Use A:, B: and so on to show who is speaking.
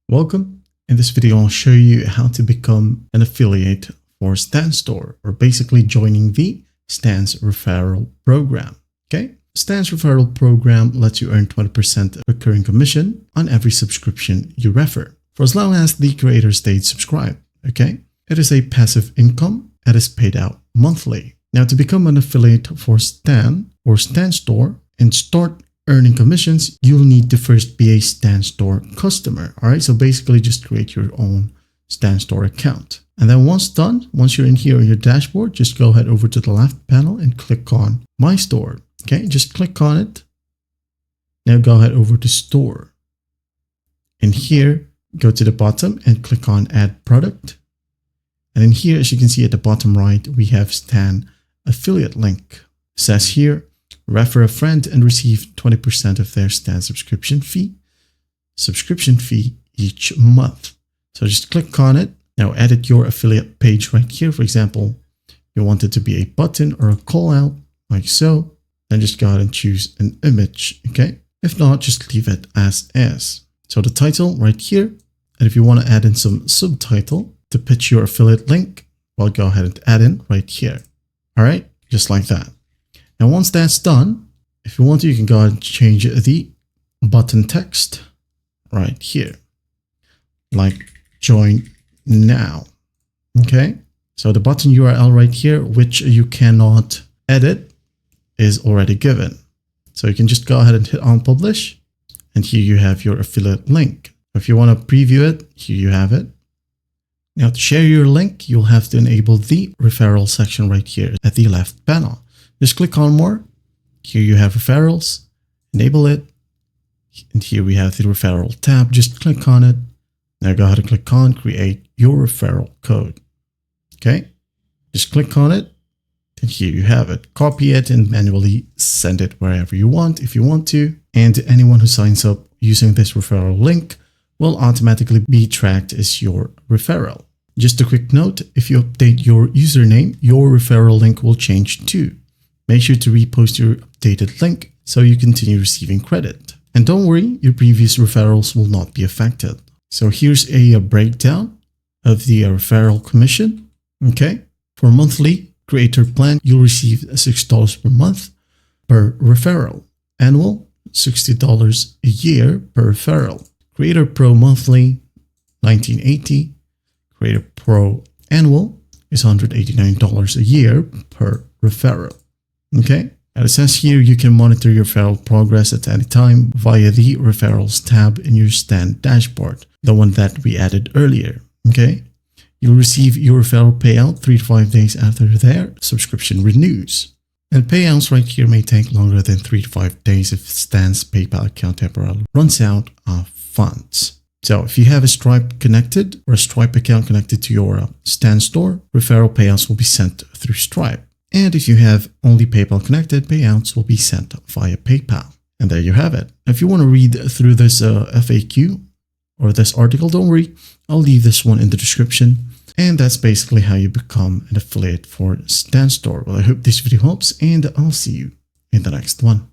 A: Welcome. In this video, I'll show you how to become an affiliate for Stan Store, or basically joining the Stan's referral program. Okay. Stan's referral program lets you earn 20% recurring commission on every subscription you refer, for as long as the creator stayed subscribed. Okay. It is a passive income that is paid out monthly. Now, to become an affiliate for Stan or Stan Store and start earning commissions, you'll need to first be a Stan Store customer. All right, so basically just create your own Stan Store account. And then once done, once you're in here on your dashboard, just go ahead over to the left panel and click on My Store. Okay, just click on it. Now go ahead over to Store. And here, go to the bottom and click on Add Product. And in here, as you can see at the bottom right, we have Stan affiliate link. It says here, refer a friend and receive 20% of their Stan subscription fee each month. So just click on it. Now edit your affiliate page right here. For example, you want it to be a button or a call out like so. Then just go ahead and choose an image. Okay. If not, just leave it as is. So the title right here. And if you want to add in some subtitle to pitch your affiliate link, well, go ahead and add in right here. All right. Just like that. Now, once that's done, if you want to, you can go ahead and change the button text right here, like join now. Okay. So the button URL right here, which you cannot edit, is already given. So you can just go ahead and hit on publish. And here you have your affiliate link. If you want to preview it, here you have it. Now, to share your link, you'll have to enable the referral section right here at the left panel. Just click on more. Here you have referrals, enable it. And here we have the referral tab. Just click on it. Now go ahead and click on create your referral code. Okay. Just click on it. And here you have it. Copy it and manually send it wherever you want if you want to. And anyone who signs up using this referral link will automatically be tracked as your referral. Just a quick note, if you update your username, your referral link will change too. Make sure to repost your updated link so you continue receiving credit. And don't worry, your previous referrals will not be affected. So here's a breakdown of the referral commission. Okay. For monthly creator plan, you'll receive $6 per month per referral. Annual, $60 a year per referral. Creator Pro monthly, $19.80. Creator Pro annual is $189 a year per referral. Okay, and it says here you can monitor your referral progress at any time via the referrals tab in your Stan dashboard, the one that we added earlier. Okay, you'll receive your referral payout 3 to 5 days after their subscription renews. And payouts right here may take longer than 3 to 5 days if Stan's PayPal account temporarily runs out of funds. So if you have a Stripe connected or a Stripe account connected to your Stan Store, referral payouts will be sent through Stripe. And if you have only PayPal connected, payouts will be sent via PayPal. And there you have it. If you want to read through this FAQ or this article, don't worry, I'll leave this one in the description. And that's basically how you become an affiliate for Stan Store. Well, I hope this video helps, and I'll see you in the next one.